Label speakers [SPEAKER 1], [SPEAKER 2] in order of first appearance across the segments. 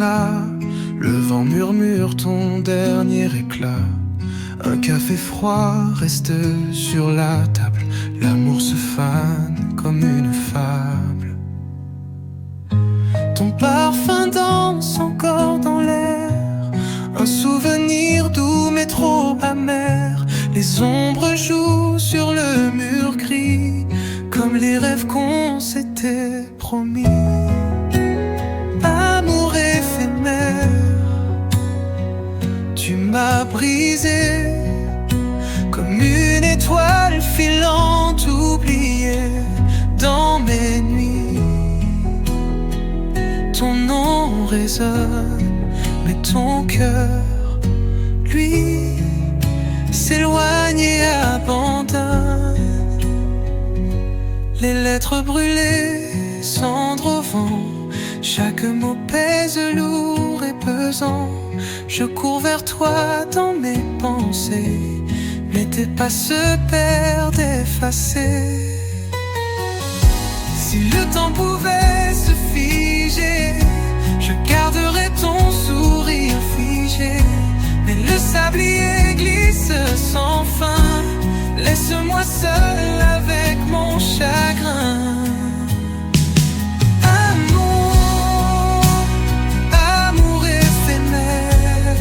[SPEAKER 1] éclat. Le vent murmure ton dernier éclat. Un café froid reste sur la table. L'amour se fane comme une fable. Ton parfum danse encore dans l'air. Un souvenir doux mais trop amer. Les ombres jouent sur le mur gris, comme les rêves qu'on s'était promis. Amour éphémère, tu m'as brisé comme une étoile filante oubliée dans mes nuits. Ton nom résonne, mais ton cœur, lui, s'éloigne et abandonne. Les lettres brûlées, cendres au vent. Chaque mot pèse lourd et pesant. Je cours vers toi dans mes pensées, mais tes pas se perdent effacés. Si le temps pouvait se figer, je garderais ton sourire figé. Mais le sablier glisse sans fin. Laisse-moi seul avec mon chagrin. Amour, amour éphémère,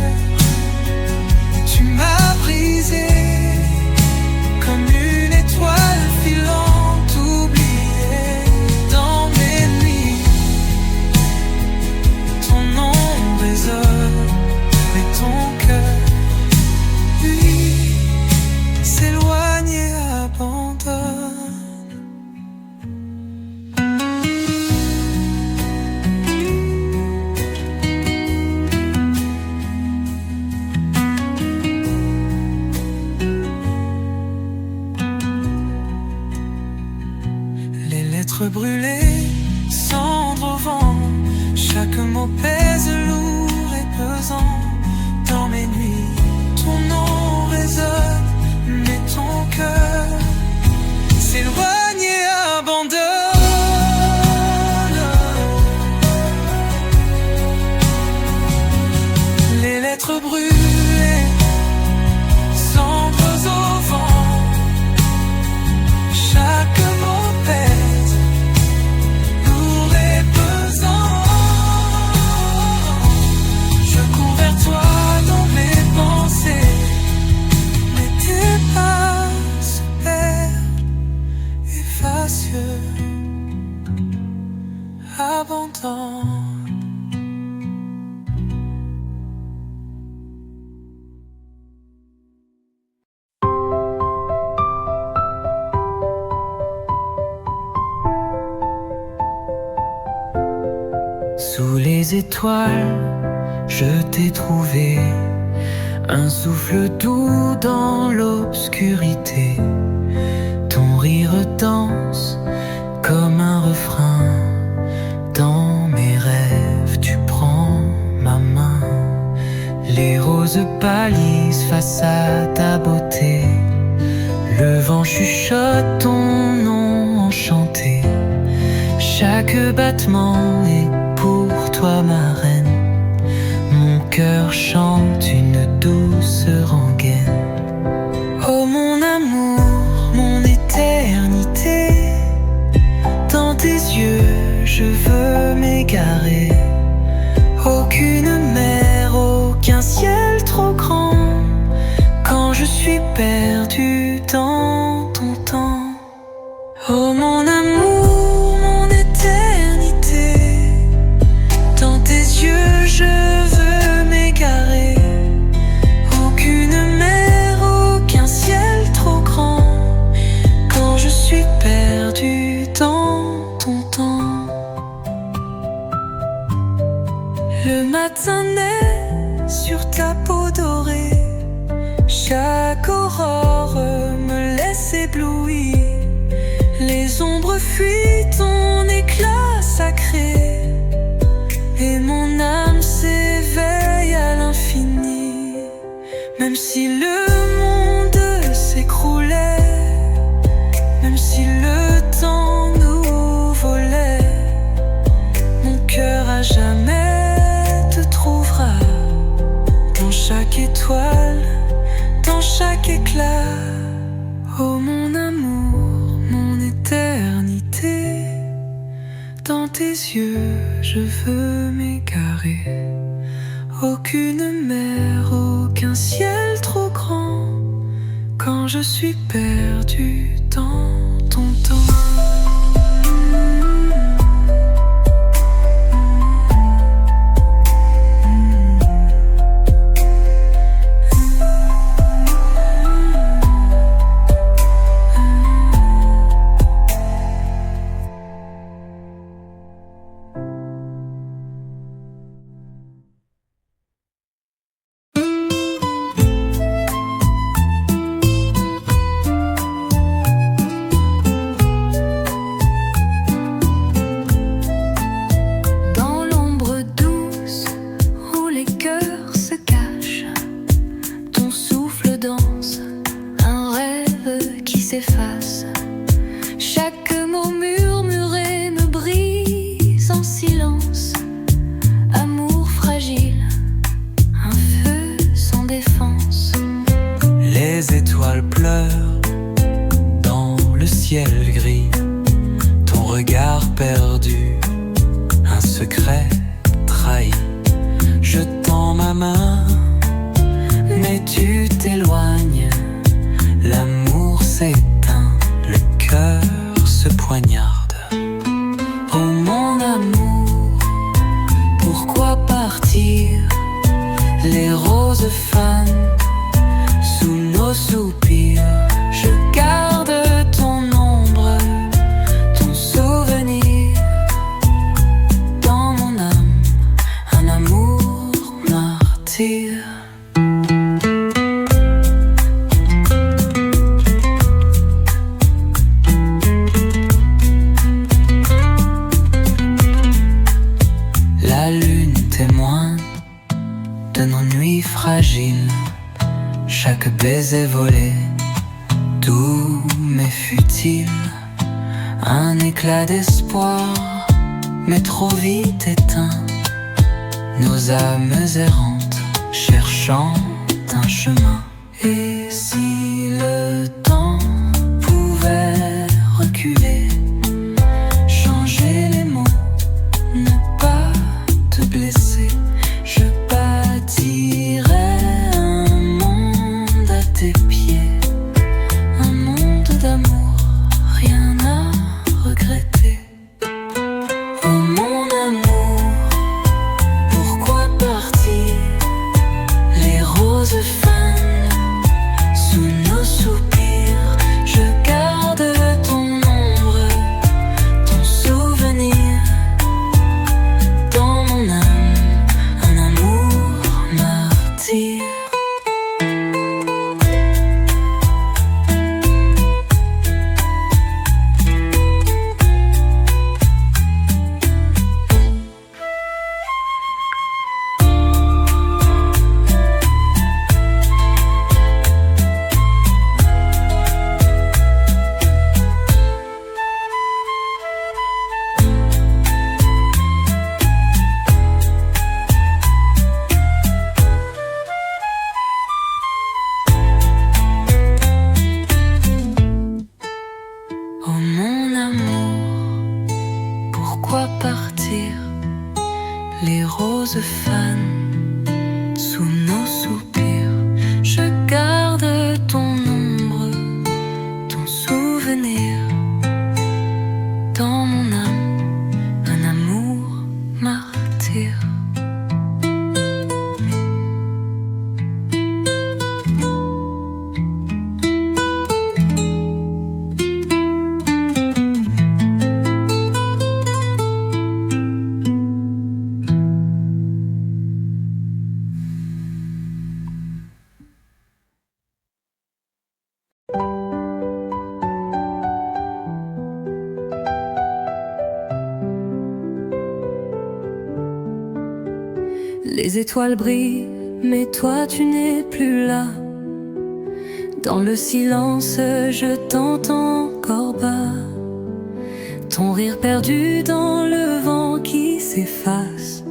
[SPEAKER 1] tu m'as brisé comme une étoile filante oubliée dans mes nuits. Ton nom résonne, mais ton cœur, lui, s'éloigne et abandonne. Les lettres brûlées, cendres au vent. Chaque mot pèse lourd et pesant dans mes nuits. Ton nom résonne, mais ton cœur s'éloigne et abandonne. Les lettres brûlées, cendres au vent. Chaque mot pèse lourd et pesant. Je cours vers toi dans mes pensées, mais tes pas se perdent, effaceux, abandon. Sous les étoiles, je t'ai trouvé, un souffle doux dans l'obscurité. Ton rire danse comme un refrain. Dans mes rêves, tu prends ma main. Les roses pâlissent face à ta beauté. Le vent chuchote ton nom enchanté. Chaque battement est pour toi ma reine. Mon cœur chante une douce rengaine. Oh mon amour, mon éternité, dans tes yeux je veux m'égarer. Aucune mer, aucun ciel trop grand, quand je suis perdu dans ton temps. Oh mon amour, mon éternité, dans tes yeux je veux m'égarer. Aucune mer, aucun ciel trop grand, quand je suis perdu dans ton temps. Le matin naît sur ta peau dorée. Chaque aurore me laisse ébloui. Les ombres fuient ton éclat sacré, et mon âme s'éveille à l'infini. Même si le monde s'écroulait, même si le temps nous volait, mon cœur à jamais te yeux, je veux m'égarer. Aucune mer, aucun ciel trop grand. Quand je suis perdu dans ton temps.
[SPEAKER 2] Chaque mot murmuré me brise en silence. Amour fragile, un feu sans défense.
[SPEAKER 1] Les étoiles pleurent dans le ciel gris. Ton regard perdu, un secret trahi. Je tends ma main, mais tu t'éloignes. L'amour s'éteint, le cœur se poignarde. Oh mon amour, pourquoi partir? Les roses fanent sous nos soupirs. Je garde ton ombre, ton souvenir dans mon âme, un amour martyr. De nos nuits fragiles, chaque baiser volé, doux mais futile, un éclat d'espoir, mais trop vite éteint. Nos âmes errantes, cherchant un chemin. Et si le temps pouvait reculer, changer les mots, ne pas te blesser, je bâtirais un monde à tes pieds, un monde d'amour, rien à regretter. Oh mon amour, pourquoi partir? Les roses fanent sous nos soupirs. Je garde ton ombre, ton souvenir dans mon âme, un amour martyr. Oh mon amour, pourquoi partir? Les roses fanent sous nos soupirs. Je garde ton ombre, ton souvenir dans mon âme, un amour martyr. Les étoiles brillent, mais toi tu n'es plus là. Dans le silence, je t'entends encore bas. Ton rire perdu dans le vent qui s'efface.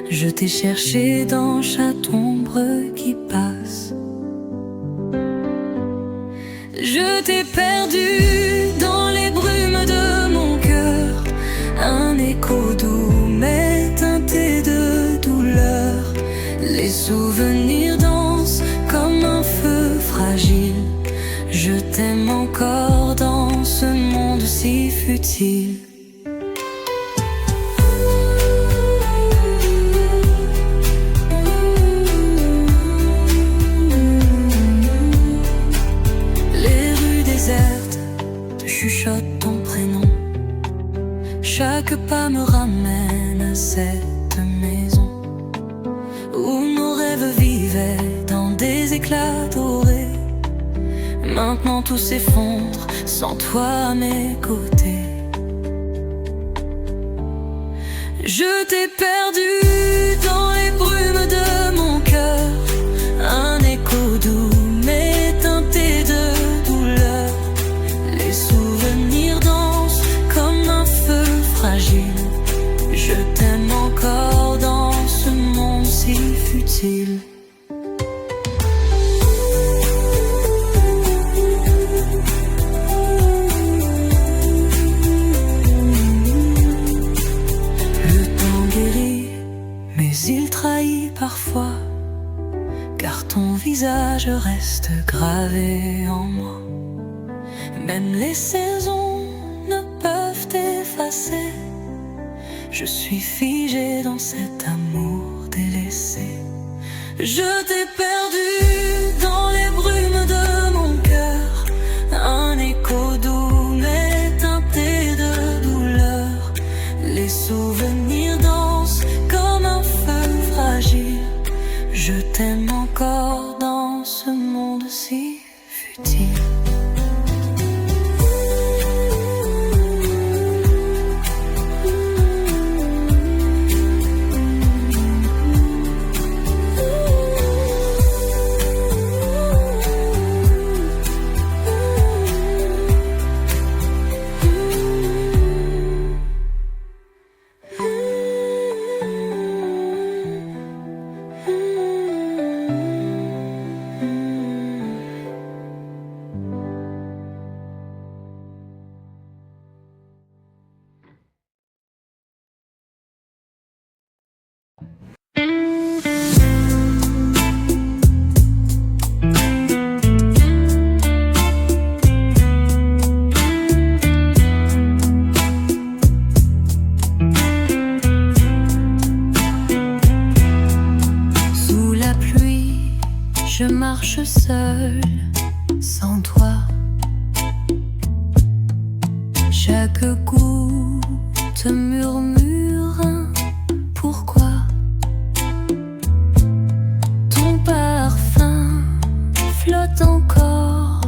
[SPEAKER 1] Je t'ai cherché dans chaque ombre qui passe. Je t'ai perdu dans les brumes de mon cœur. Un écho
[SPEAKER 2] écho doux mais teinté de douleur. Les souvenirs dansent comme un feu fragile. Je t'aime encore dans ce monde si futile. Les rues désertes te chuchotent ton prénom. Chaque pas me ramène à cette maison où nos rêves vivaient dans des éclats dorés. Maintenant tout s'effondre sans toi à mes côtés. Je t'ai perdu dans les brumes de mon cœur. Un écho doux mais teinté de douleur. Les souvenirs dansent comme un feu fragile. Je t'aime encore dans ce monde si futile. Il trahit parfois, car ton visage reste gravé en moi. Même les saisons ne peuvent effacer. Je suis figé dans cet amour délaissé. Je t'ai perdu dans les brumes de mon cœur. Un écho doux mais teinté de douleur. Les souvenirs dansent comme un feu fragile. Je t'aime encore dans ce monde si futile. Je marche seule, sans toi. Chaque goutte murmure un pourquoi. Ton parfum flotte encore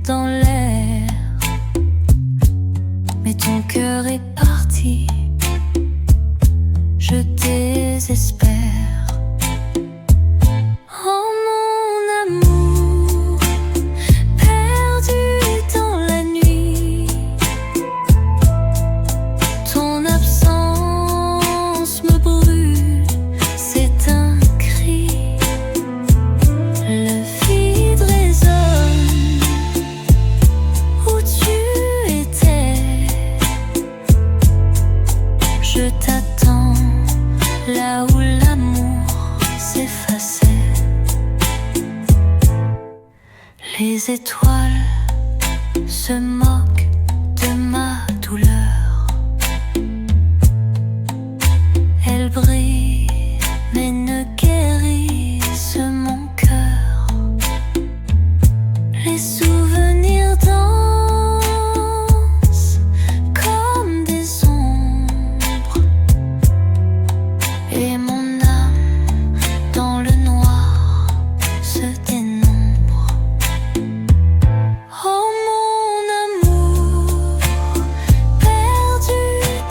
[SPEAKER 2] dans l'air, mais ton cœur est parti. Je désespère. Je t'attends là où l'amour s'effaçait. Les étoiles se moquent de ma douleur. Elles brillent mais ne guérissent mon cœur. Les souvenirs dansent comme des ombres, et mon âme dans le noir se dénombre. Oh mon amour, perdu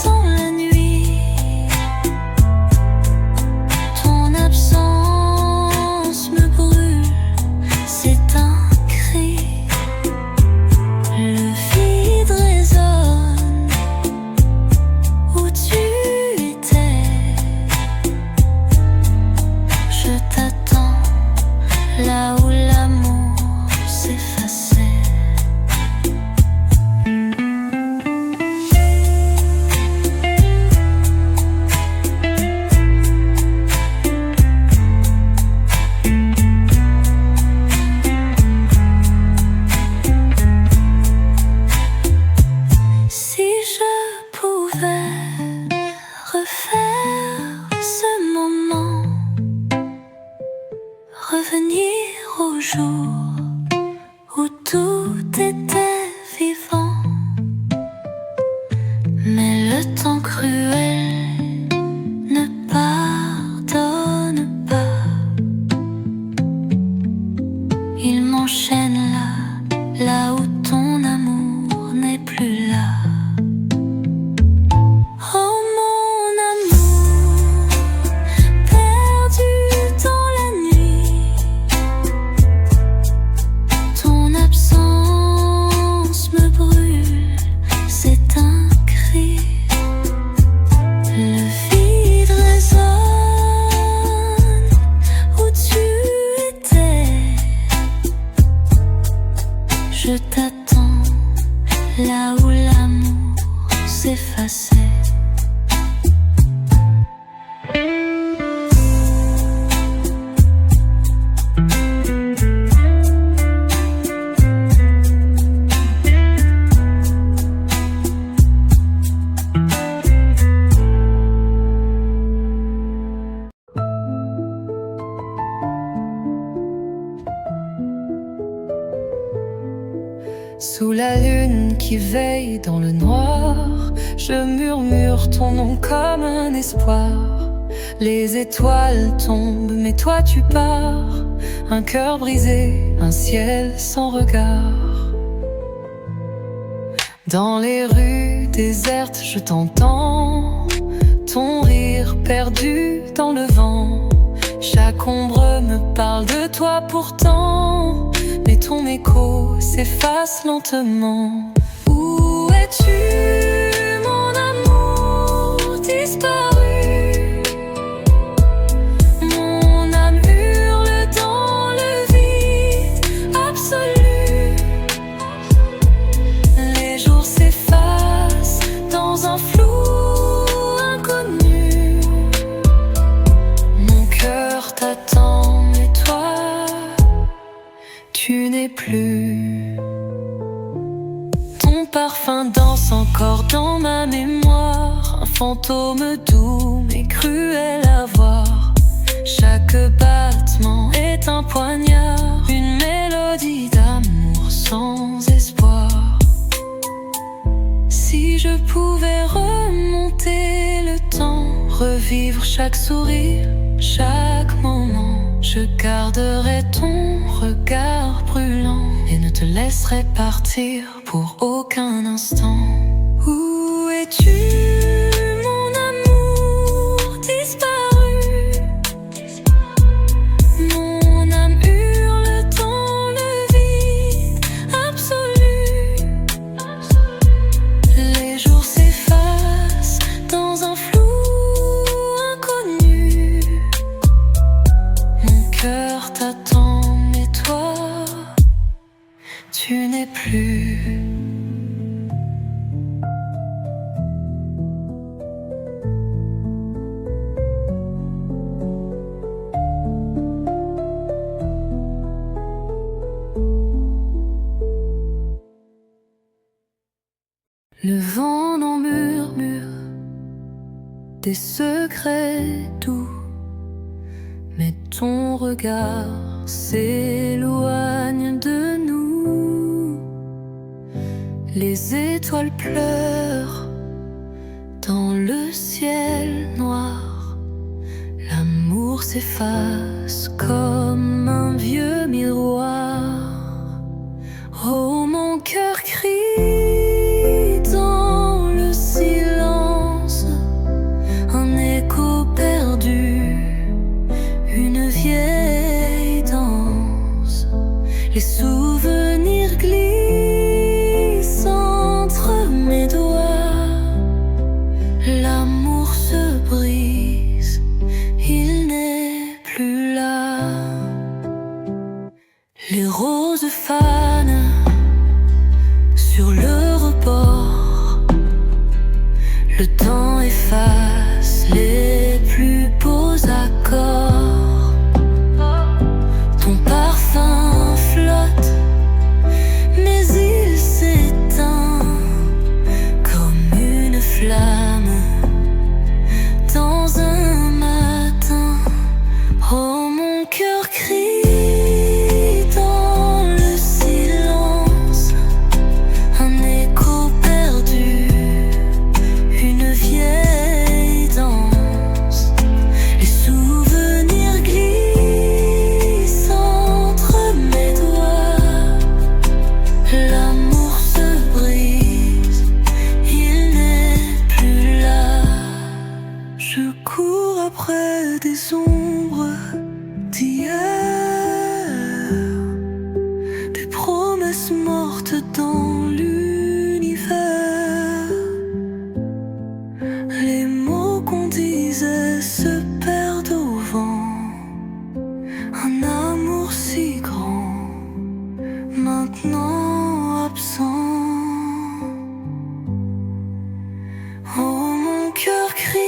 [SPEAKER 2] dans la nuit, ton absence me brûle, c'est un cri. tout était vivant. Mais le temps cruel ne pardonne pas. Il m'enchaîne là où ton amour n'est plus là. Oh mon amour, perdu dans la nuit, ton absence me brûle, c'est un cri. Le vide résonne où tu étais. Je t'attends là où l'amour s'effaçait.
[SPEAKER 1] Sous la lune qui veille dans le noir, je murmure ton nom comme un espoir. Les étoiles tombent, mais toi tu pars. Un cœur brisé, un ciel sans regard. Dans les rues désertes, je t'entends. Ton rire perdu dans le vent. Chaque ombre me parle de toi pourtant. Mais ton écho s'efface lentement. Où es-tu, mon amour disparu? Mon âme hurle dans le vide absolu. Les jours s'effacent dans un flou inconnu. Mon cœur t'attend, mais toi tu n'es plus. Ton parfum danse encore dans ma mémoire. Un fantôme doux mais cruel à voir. Chaque battement est un poignard. Une mélodie d'amour sans espoir. Si je pouvais remonter le temps, revivre chaque sourire, chaque moment, je garderai ton regard brûlant et ne te laisserai partir pour aucun instant. Où es-tu, mon amour disparu? Mon âme hurle dans le vide absolu. Les jours s'effacent dans un flou inconnu. Mon cœur t'attend, mais toi, tu n'es plus. Le vent en murmure des secrets doux, mais ton regard s'éloigne de nous. Les étoiles pleurent dans le ciel noir. L'amour s'efface comme un vieux miroir. Oh, mon cœur crie dans le silence, un écho perdu, une vieille danse. Les souvenirs glissent entre mes doigts. L'amour se brise, il n'est plus là. Les roses fanent sur le rebord. Le temps efface les plus beaux accords. Ton parfum flotte, mais il s'éteint comme une flamme dans un matin. Oh, mon cœur crie dans le silence.
[SPEAKER 2] promesse morte dans l'univers. Les mots qu'on disait se perdent au vent. Un amour si grand, maintenant absent. Oh, mon cœur crie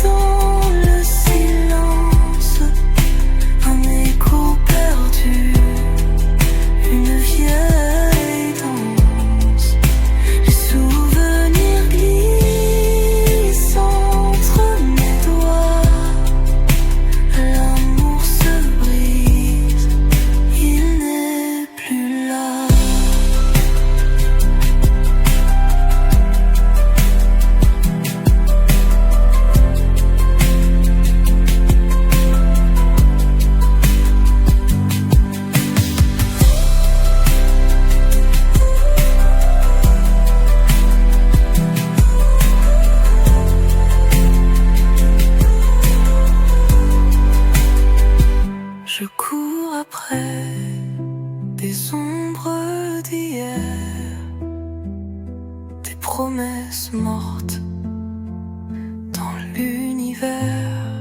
[SPEAKER 2] dans le silence, un écho perdu, une vieille danse. Les souvenirs glissent entre mes doigts. L'amour se brise, il n'est plus là. Je cours après des ombres d'hier, des promesses mortes dans l'univers.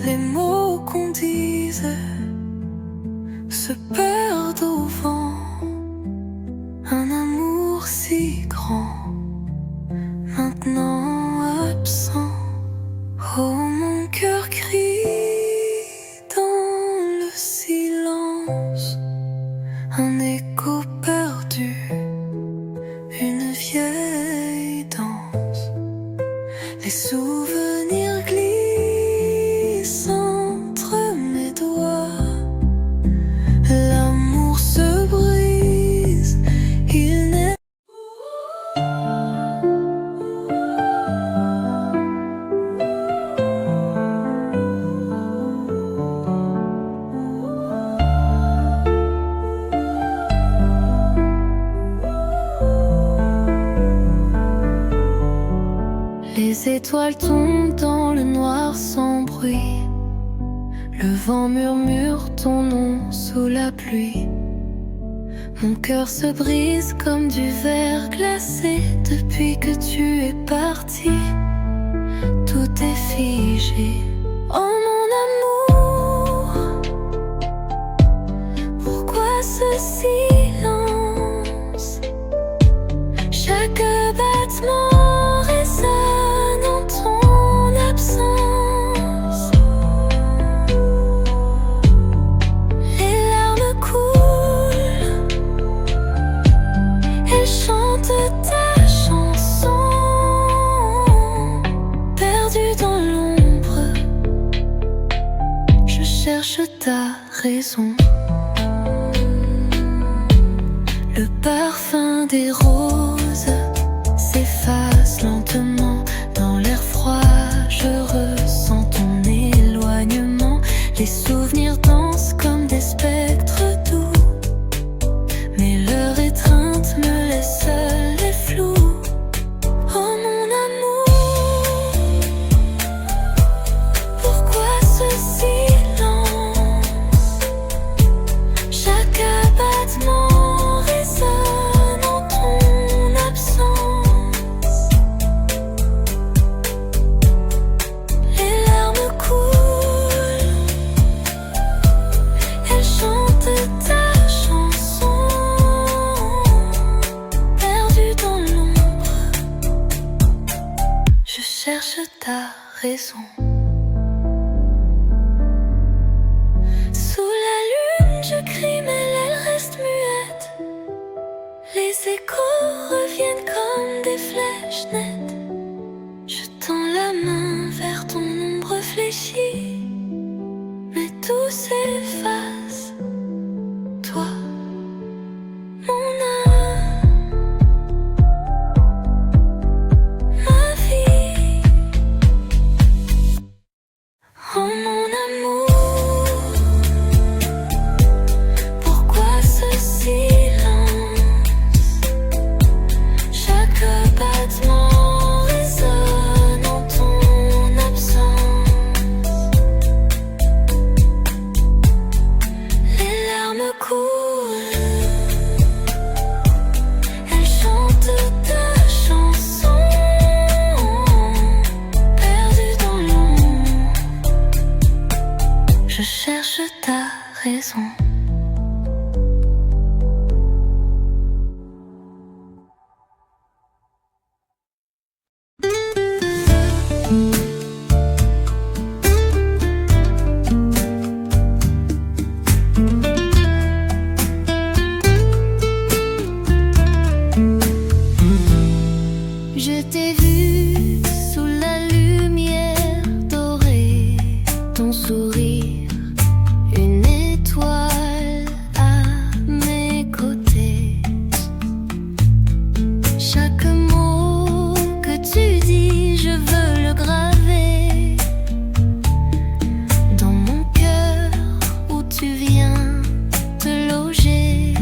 [SPEAKER 2] Les mots qu'on disait se perdent au vent. Un amour si grand, maintenant absent. Oh, mon cœur crie dans le silence, un écho perdu, une vieille danse. Les souvenirs glissent entre mes doigts. L'amour se brise, il n'est Les étoiles tombent dans le noir sans bruit. Le vent murmure ton nom sous la pluie. Mon cœur se brise comme du verre glacé. Depuis que tu es parti, tout est figé. Oh, mon amour, pourquoi ce silence? Chaque battement résonne en ton absence. Les larmes coulent, elles chantent ta chanson. Perdue dans l'ombre, je cherche ta raison. Le parfum des roses s'efface lentement dans l'air froid. Je ressens ton éloignement. Les souvenirs dansent comme des spectres doux, mais leur étreinte me laisse seul et flou. Oh, mon amour, pourquoi ce silence? Chaque abattement résonne en ton absence. Les larmes coulent, elles chantent ta chanson. Perdue dans l'ombre, je cherche ta raison. Sous la lune, je crie, mais elle reste muette. Les échos reviennent comme des flèches nettes. Je tends la main vers ton ombre fléchie, mais tout s'efface. Toi, mon âme, ma vie. cherche ta raison.
[SPEAKER 3] Je t'ai vu sous la lumière dorée, ton sourire, une étoile à mes côtés. Chaque mot que tu dis, je veux le graver dans mon cœur où tu viens te loger.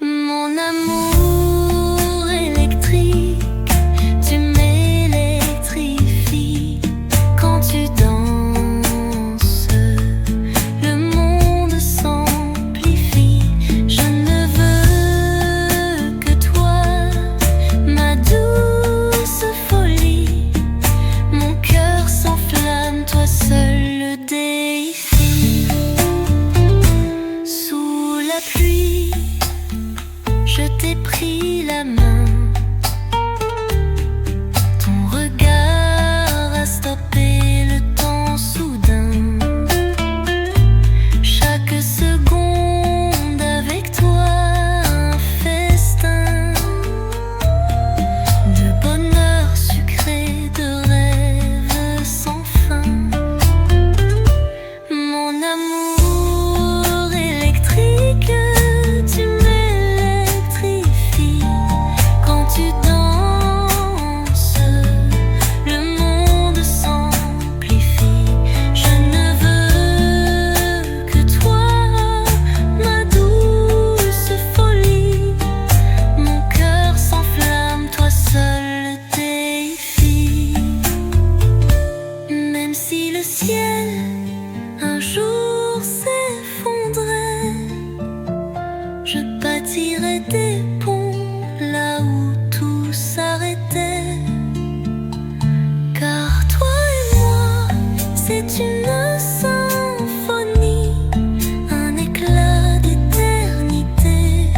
[SPEAKER 3] Mon amour je t'ai pris la main, ton regard a stoppé le temps soudain. Chaque seconde avec toi, un festin de bonheur sucré, de rêves sans fin. Mon amour électrique, tu je bâtirai des ponts là où tout s'arrêtait. Car toi et moi, c'est une symphonie, un éclat d'éternité,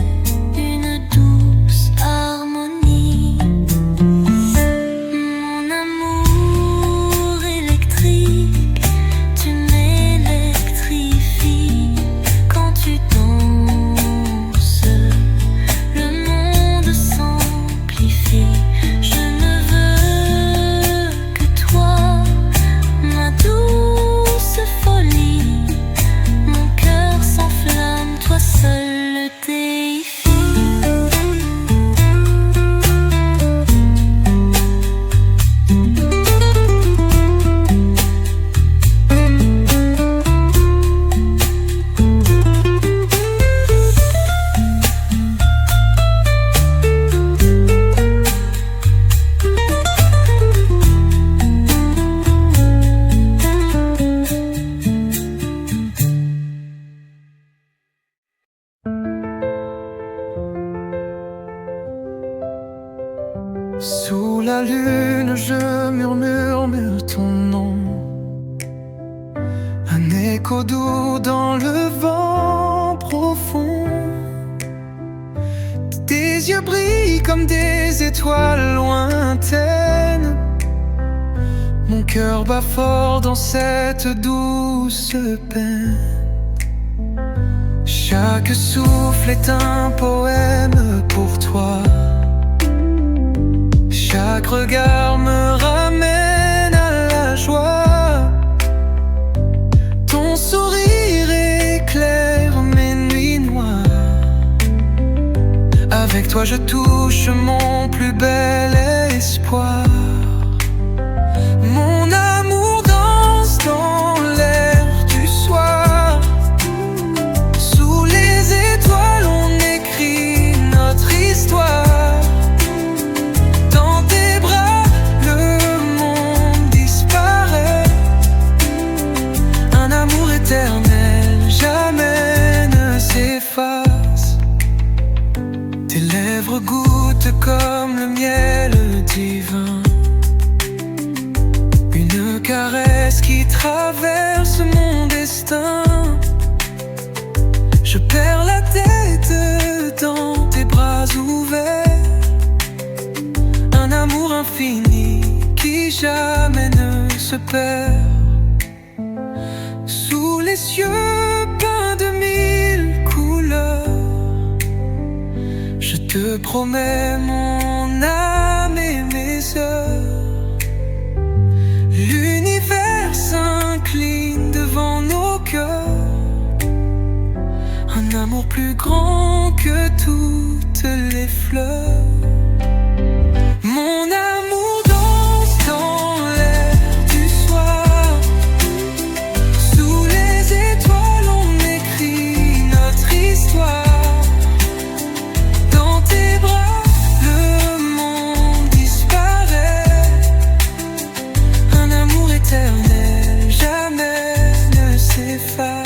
[SPEAKER 3] une douce harmonie. Mon amour électrique, tu m'électrifies quand tu danses. Le monde s'amplifie. Je ne veux que toi, ma douce folie. Mon cœur s'enflamme, toi seul le déifie.
[SPEAKER 1] Sous la lune, je murmure ton nom, un écho doux dans le vent profond. Tes yeux brillent comme des étoiles lointaines. Mon cœur bat fort dans cette douce peine. Chaque souffle est un poème pour toi. Chaque regard me ramène à la joie. Ton sourire éclaire mes nuits noires. Avec toi je touche mon plus bel espoir. Mon amour danse dans l'air du soir. Sous les étoiles on écrit notre histoire. Jamais ne s'efface. Tes lèvres goûtent comme le miel divin. Une caresse qui traverse mon destin. destin. Je perds la tête dans tes bras ouverts. Un amour infini qui jamais ne se perd. Sous les cieux peints de mille couleurs, je te promets mon âme et mes heures. L'univers s'incline devant nos cœurs. Un amour plus grand que toutes les fleurs. Mon amour danse dans l'air du soir. Sous les étoiles on écrit notre histoire. Dans tes bras le monde disparaît. Un amour éternel jamais ne s'efface.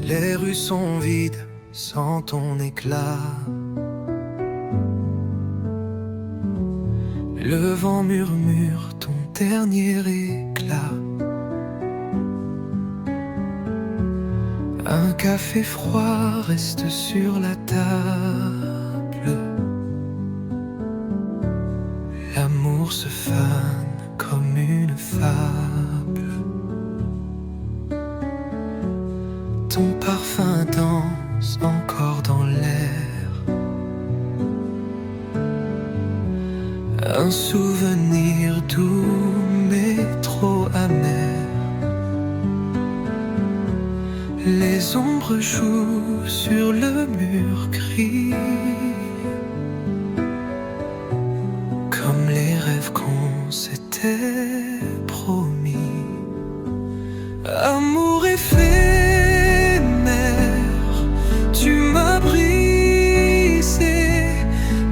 [SPEAKER 1] Les rues sont vides sans ton éclat. Le vent murmure ton dernier éclat. Un café froid reste sur la table. L'amour se fane comme une fable. Ton parfum danse encore dans l'air. Un souvenir doux mais trop amer. Les ombres jouent sur le mur gris, comme les rêves qu'on s'était promis. Amour éphémère, tu m'as brisé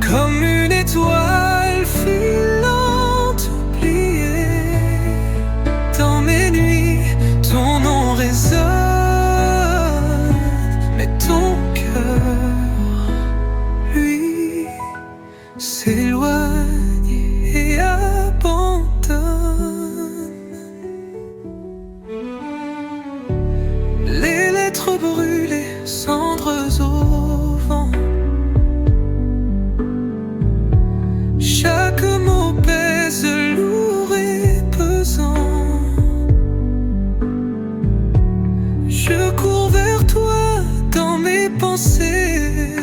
[SPEAKER 1] comme une étoile filante oubliée. Dans mes nuits, ton nom résonne, mais ton cœur, lui, s'éloigne et abandonne. Les lettres brûlées, cendres au vent. Chaque mot pèse lourd et pesant. Je cours vers toi dans mes pensées,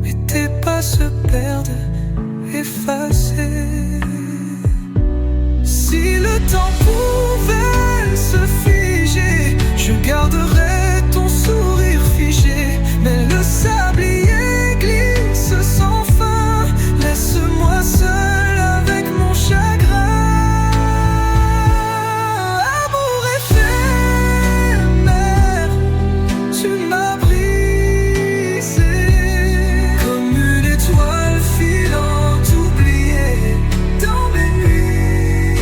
[SPEAKER 1] mais tes pas se perdent, effacés. Si le temps pouvait se figer, je garderais ton sourire figé. Mais le sablier glisse sans fin. Laisse-moi seul avec mon chagrin. Amour éphémère, tu m'as brisé comme une étoile filante oubliée dans mes nuits.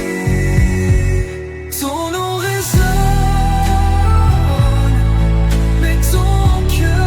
[SPEAKER 1] Ton nom résonne, mais ton cœur,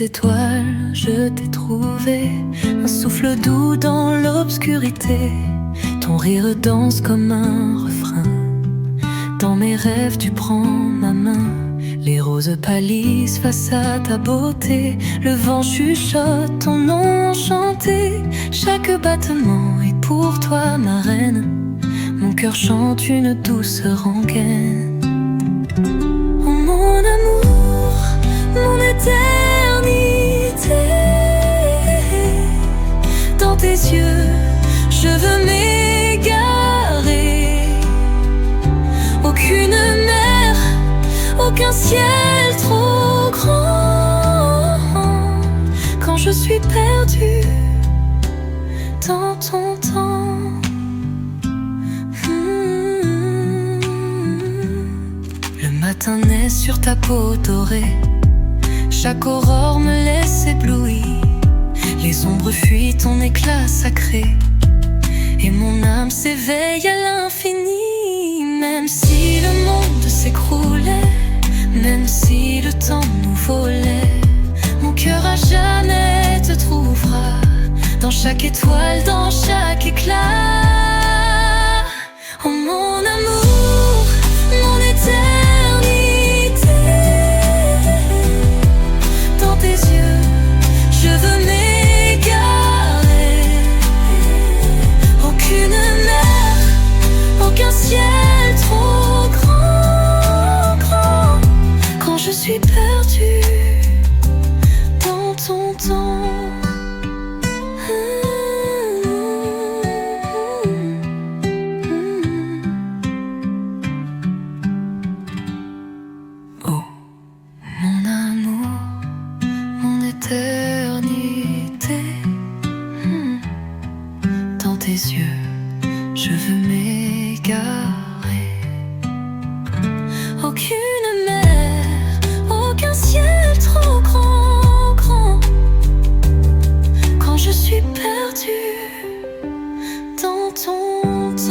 [SPEAKER 2] les étoiles, je t'ai trouvé, un souffle doux dans l'obscurité. Ton rire danse comme un refrain. Dans mes rêves, tu prends ma main. Les roses pâlissent face à ta beauté. Le vent chuchote ton nom enchanté. Chaque battement est pour toi, ma reine. Mon cœur chante une douce rengaine. Oh mon amour, mon éternité, dans tes yeux, je veux m'égarer. Aucune mer, aucun ciel trop grand. Quand je suis perdue dans ton temps. Le matin naît sur ta peau dorée. Chaque aurore me laisse ébloui. Les ombres fuient ton éclat sacré. Et mon âme s'éveille à l'infini. Même si le monde s'écroulait, même si le temps nous volait, mon cœur à jamais te trouvera. Dans chaque étoile, dans chaque éclat. Oh mon amour, mon éternité, dans tes yeux, je veux m'égarer. Aucune mer, aucun ciel trop grand, grand. Quand je suis perdue dans ton temps. Oh, mon amour, mon éternité, dans tes yeux, je veux m'égarer. Aucune mer, aucun ciel trop grand, grand. Quand je suis perdue dans ton temps.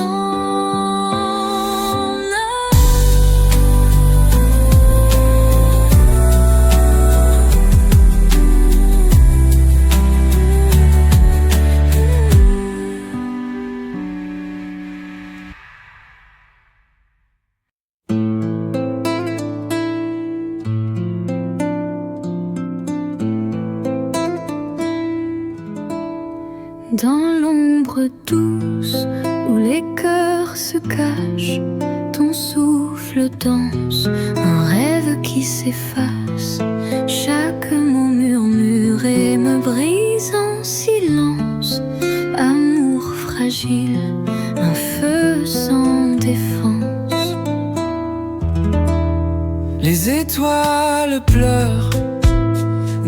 [SPEAKER 2] Dans l'ombre douce où les cœurs se cachent, ton souffle danse, un rêve qui s'efface. Chaque mot murmuré me brise en silence. Amour fragile, un feu sans défense.
[SPEAKER 1] Les étoiles pleurent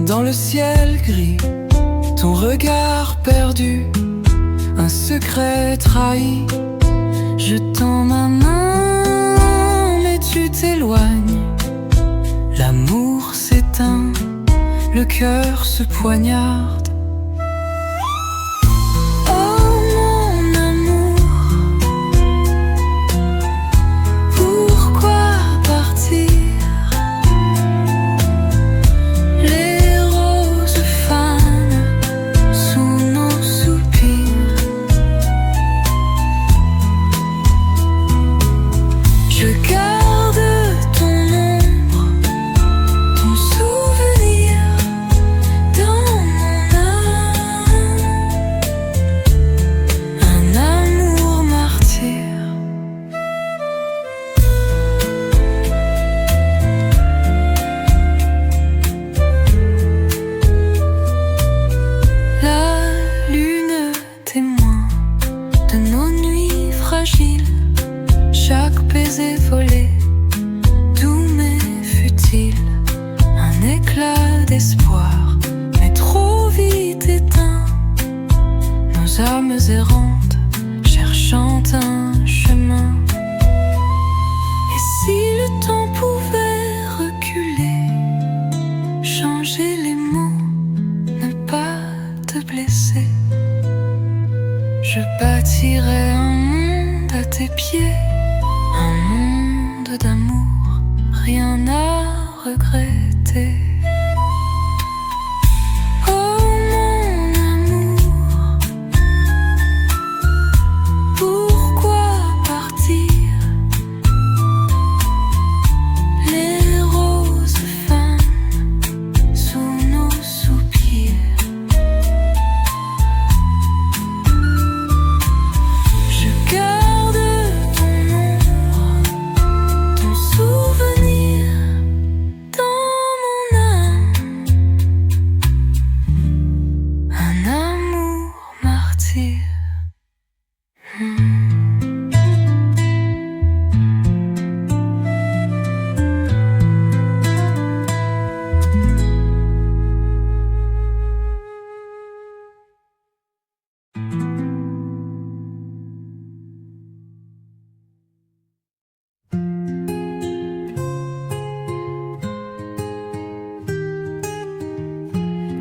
[SPEAKER 1] dans le ciel gris. Ton regard perdu, un secret trahi. Je tends ma main, mais tu t'éloignes. L'amour s'éteint, le cœur se poignarde. Oh mon amour, pourquoi partir? Les roses fanent sous nos soupirs. Je garde ton ombre, ton souvenir dans mon âme. Un amour martyr. La lune témoin de nos nuits fragiles. Chaque baiser volé, doux mais futile. Un éclat d'espoir, mais trop vite éteint. Nos âmes errantes, cherchant un chemin. Et si le temps pouvait reculer, changer les mots, ne pas te blesser, je bâtirais un monde à tes pieds. Un monde d'amour, rien à regretter.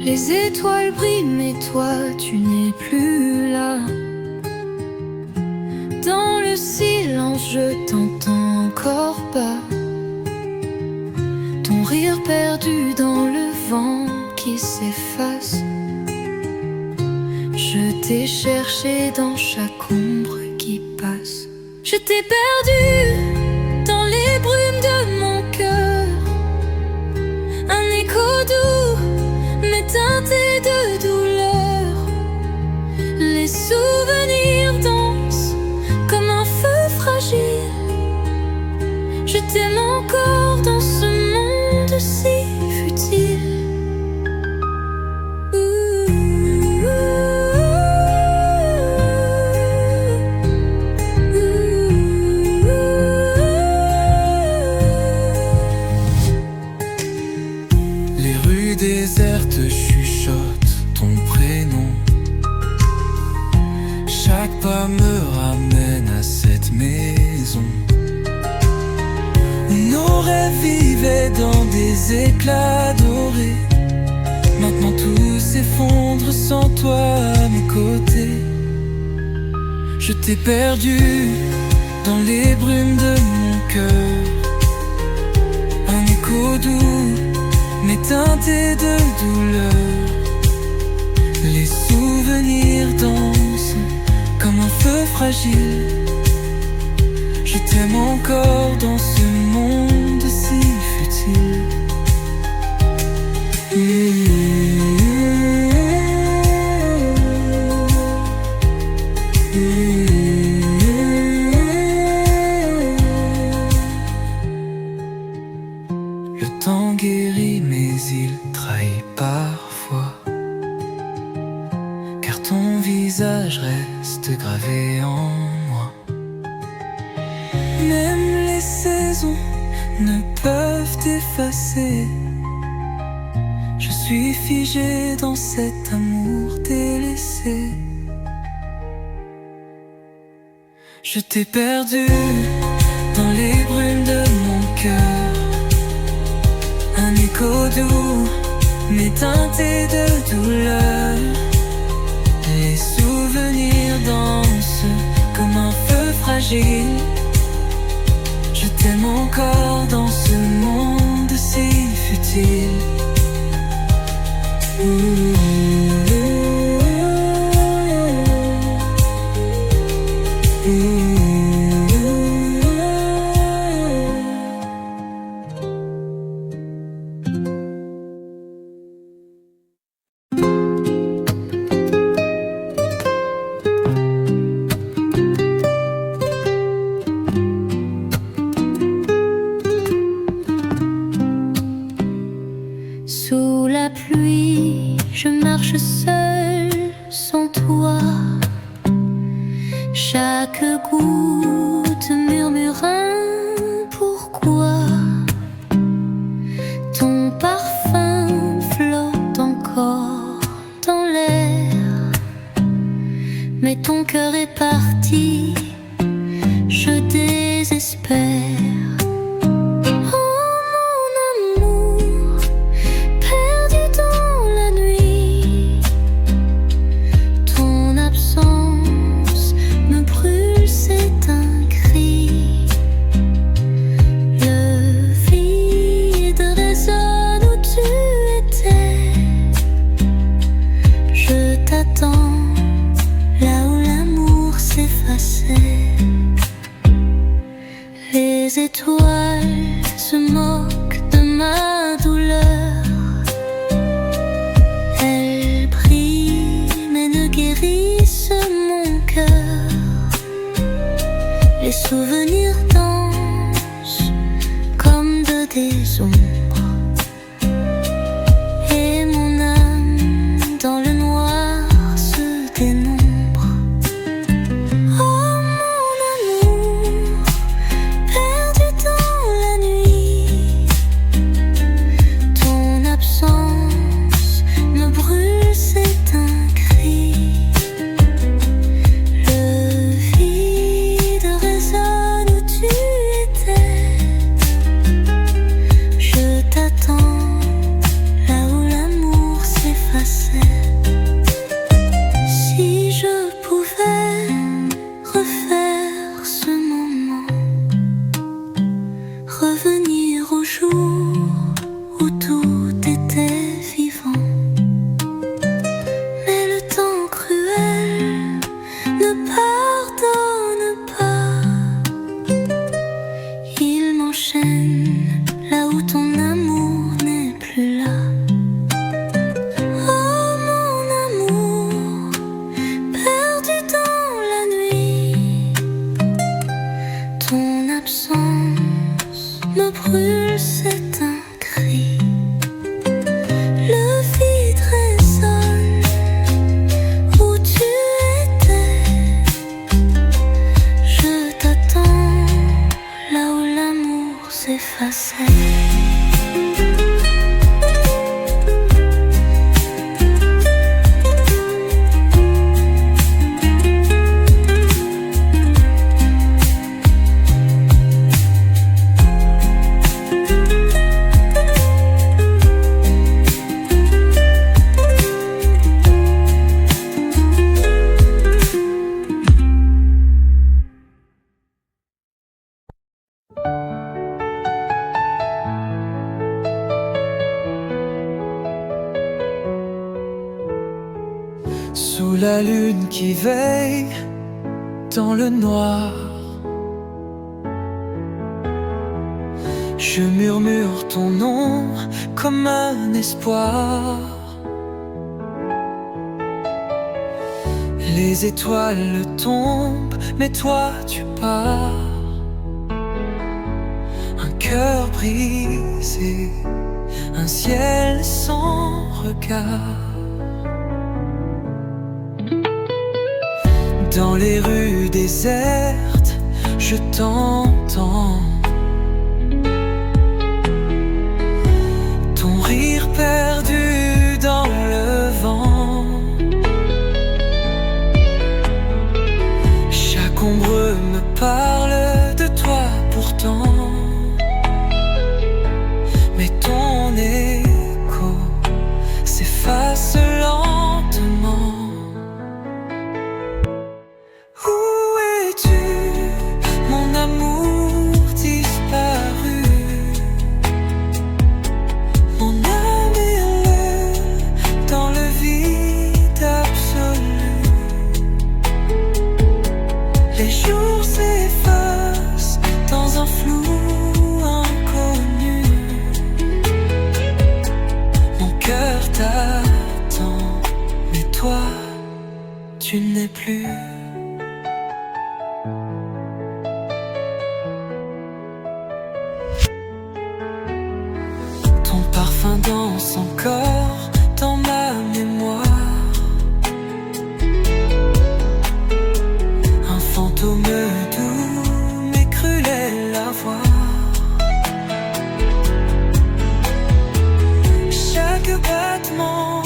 [SPEAKER 2] Les étoiles brillent mais toi tu n'es plus là. Dans le silence je t'entends encore pas. Ton rire perdu dans le vent qui s'efface. Je t'ai cherché dans chaque ombre qui passe. Je t'ai perdu dans les brumes de mon cœur. Un écho doux mais teinté de douleur. Les souvenirs dansent comme un feu fragile. Je t'aime encore dans ce monde si futile.
[SPEAKER 1] Les rues désertes chuchotent ton prénom. Chaque pas me ramène à cette maison où nos rêves vivaient dans des éclats dorés. Maintenant tout s'effondre sans toi à mes côtés. Je t'ai perdu dans les brumes de mon cœur. Un écho doux mais teinté de douleur. Les souvenirs dansent comme un feu fragile. Je t'aime encore dans ce monde si futile. Le temps guérit mais il trahit parfois, car ton visage reste gravé en moi. Même les saisons ne peuvent effacer. Je suis figé dans cet amour délaissé. Je t'ai perdu dans les brumes de mon cœur. Un écho doux mais teinté de douleur. Les souvenirs dansent comme un feu fragile. Je t'aime encore dans ce monde si futile.
[SPEAKER 3] Sous la pluie, je marche seule sans toi. Chaque goutte murmure un pourquoi. Ton parfum flotte encore dans l'air, mais ton cœur est parti, je désespère. Là où l'amour s'effaçait, les étoiles se moquent de ma douleur. Elles brillent mais ne guérissent mon cœur. Les souvenirs dansent comme de des ombres.
[SPEAKER 2] Le vide résonne où tu
[SPEAKER 3] absence me brûle, c'est un cri. Le vide résonne où tu étais. Je t'attends là où l'amour s'effaçait.
[SPEAKER 1] Sous la lune qui veille dans le noir, je murmure ton nom comme un espoir. Les étoiles tombent, mais toi tu pars. Un cœur brisé, un ciel sans regard. Dans les rues désertes, je t'entends. Ton rire perdu dans le vent. Chaque ombre me parle de toi pourtant. Mais ton écho s'efface lentement. Les jours s'effacent dans un flou inconnu. Mon cœur t'attend, mais toi, tu n'es plus. Ton parfum danse encore dans ma mémoire. Fantôme doux, mais cruel à voir. Chaque battement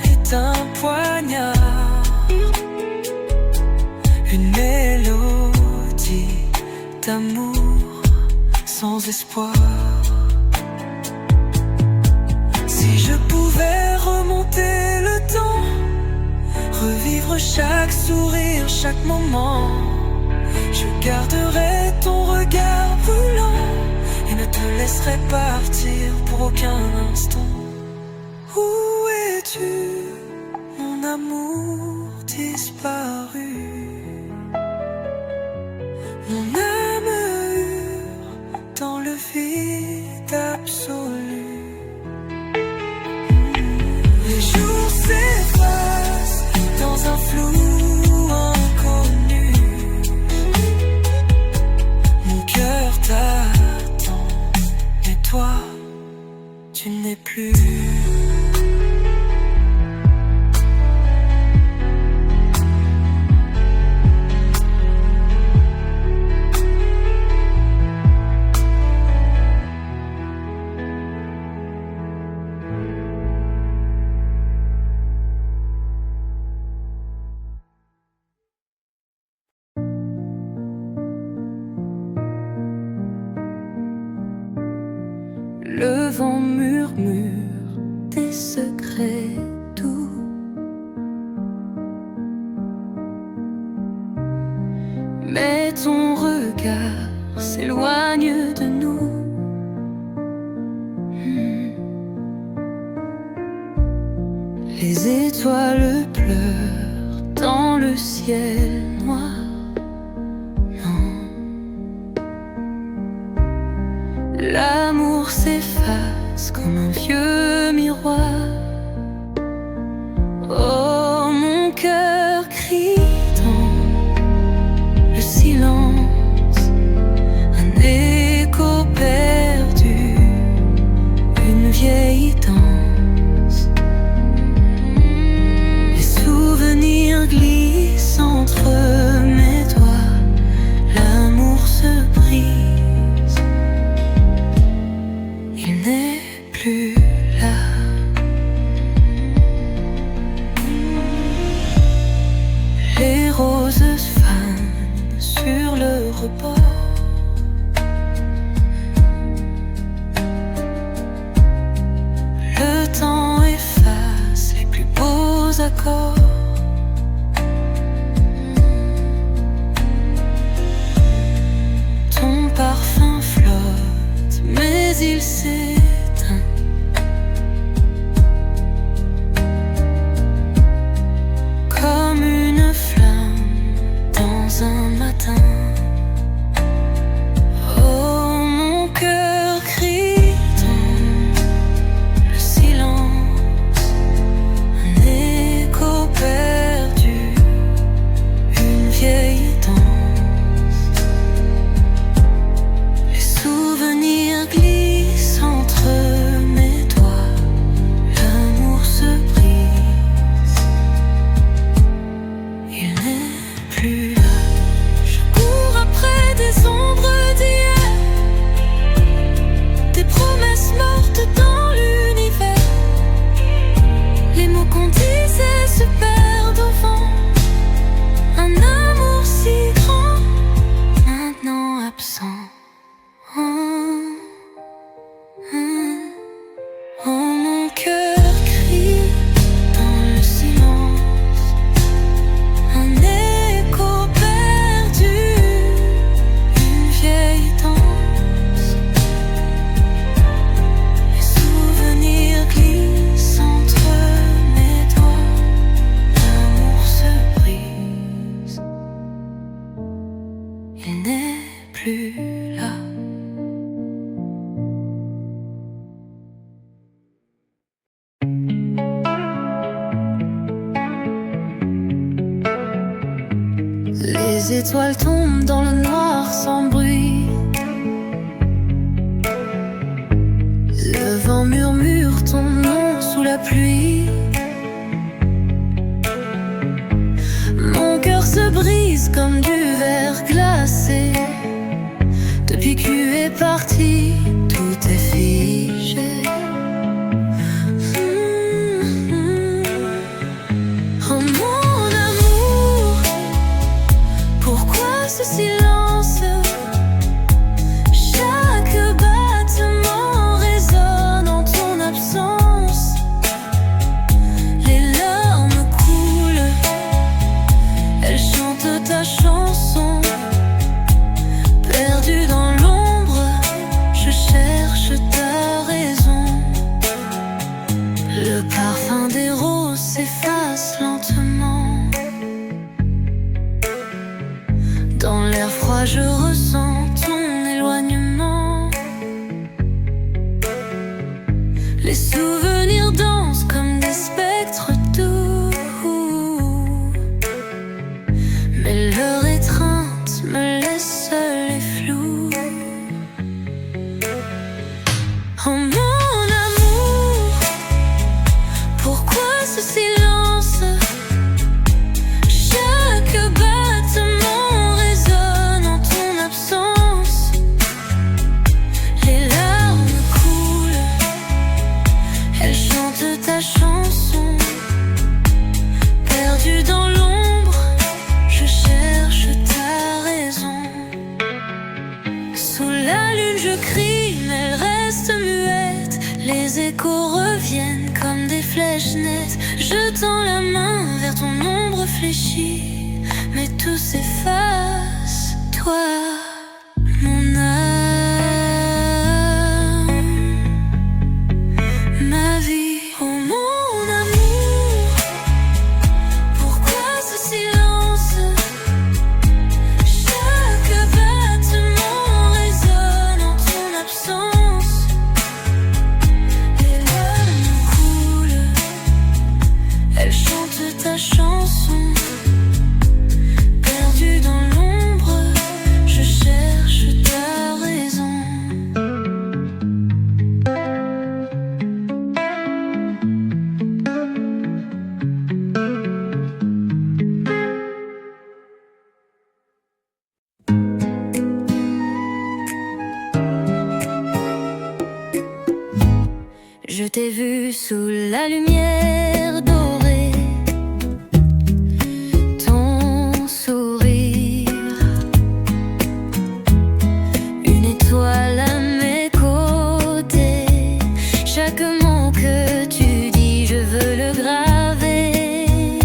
[SPEAKER 1] est un poignard. Une mélodie d'amour sans espoir. Si je pouvais remonter le temps, revivre chaque sourire, chaque moment, je garderai ton regard brûlant et ne te laisserai partir pour aucun instant. Où es-tu, mon amour disparu? Mon âme hurle dans le vide absolu. Les jours s'effacent dans un flou inconnu. Mon cœur t'attend, mais toi, tu n'es plus.
[SPEAKER 2] Le vent murmure des secrets doux. Mais ton regard s'éloigne de nous. Les étoiles pleurent dans le ciel noir. L'amour s'efface comme un vieux miroir. Oh, mon cœur crie dans le silence. Un corps. Ton parfum flotte, mais il s'éteint. Comme une flamme dans un matin. Oh, mon cœur crie dans le silence, un écho perdu, une vieille danse. Les souvenirs glissent entre mes doigts, l'amour se brise, il n'est plus là. Je cours après des ombres d'hier, des promesses mortes dans l'univers. Les mots qu'on disait se perdent au vent. Un amour si grand, maintenant absent. Oh, oh, mon cœur crie dans le silence, un écho perdu, une vieille danse. Les souvenirs glissent entre mes doigts, l'amour se brise, il n'est plus là. Les étoiles tombent dans le noir sans bruit. Le vent murmure ton nom sous la pluie. Mon cœur se brise comme du verre glacé. Depuis que tu es parti, tout est figé. Oh mon amour, pourquoi ce silence? Chaque battement résonne en ton absence. Les larmes coulent, elles chantent ta chanson. Perdue dans l'ombre, je cherche ta raison. Le parfum des roses s'efface lentement. Dans l'air froid, je ressens ton éloignement. Les souvenirs dansent comme des spectres doux, mais leur étreinte me laisse seule et floue. Oh mon amour, pourquoi ce silence? Chaque battement résonne en ton absence. Les larmes coulent, elles chantent ta chanson. Perdue dans l'ombre, je cherche ta raison. Sous la lune je crie, mais elle reste muette. Les échos reviennent comme des flèches nettes. Je tends la main vers ton ombre fléchie, mais tout s'efface, toi, mon âme, ma vie. Oh mon amour, pourquoi ce silence? Chaque battement résonne en ton absence. Les larmes coulent, elles chantent ta chanson. Perdue dans l'ombre, je cherche ta raison. Je t'ai vu sous la lumière dorée, ton sourire, une étoile à mes côtés. Chaque mot que tu dis, je veux le graver.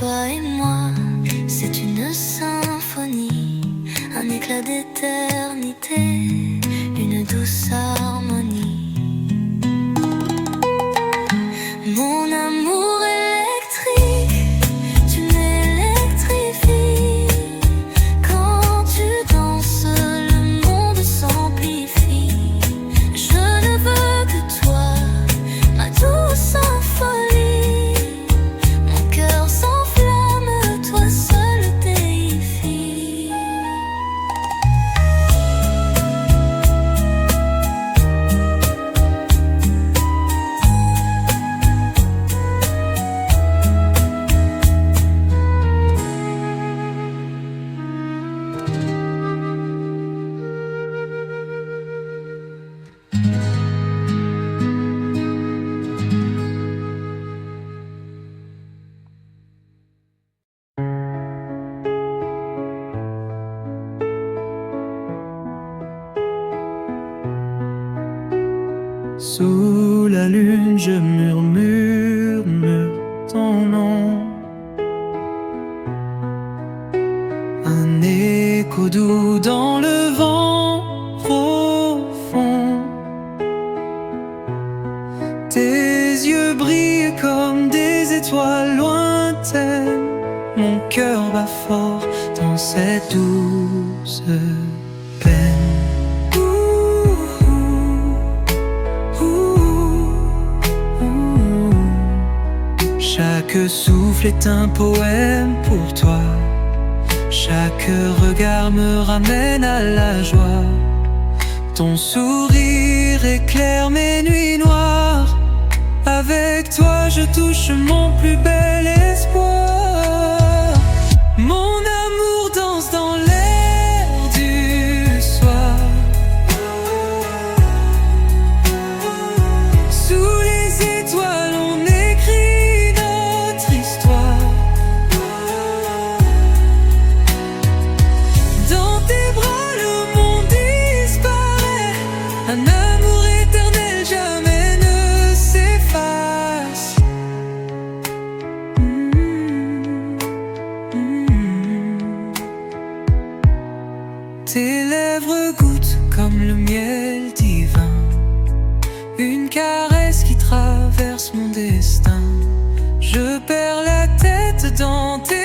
[SPEAKER 3] Toi et moi, c'est une symphonie, un éclat d'éternité, une douce harmonie. Mon amour électrique, tu m'électrifies. Quand tu danses, le monde s'amplifie. Je ne veux que toi, ma douce symphonie. Mon cœur s'enflamme, toi seul déifie.
[SPEAKER 1] Sous la lune, je murmure ton nom. Un écho doux dans le vent profond. Tes yeux brillent comme des étoiles lointaines. Mon cœur bat fort dans cette douce peine. Chaque souffle est un poème pour toi. Chaque regard me ramène à la joie. Ton sourire éclaire mes nuits noires. Avec toi je touche mon plus bel espoir. Mon amour danse dans l'air du soir. Sous les étoiles on écrit notre histoire. Dans tes bras le monde disparaît. Un amour éternel jamais ne s'efface. Tes lèvres goûtent comme le miel divin. Une caresse qui traverse mon destin. Je perds la tête dans tes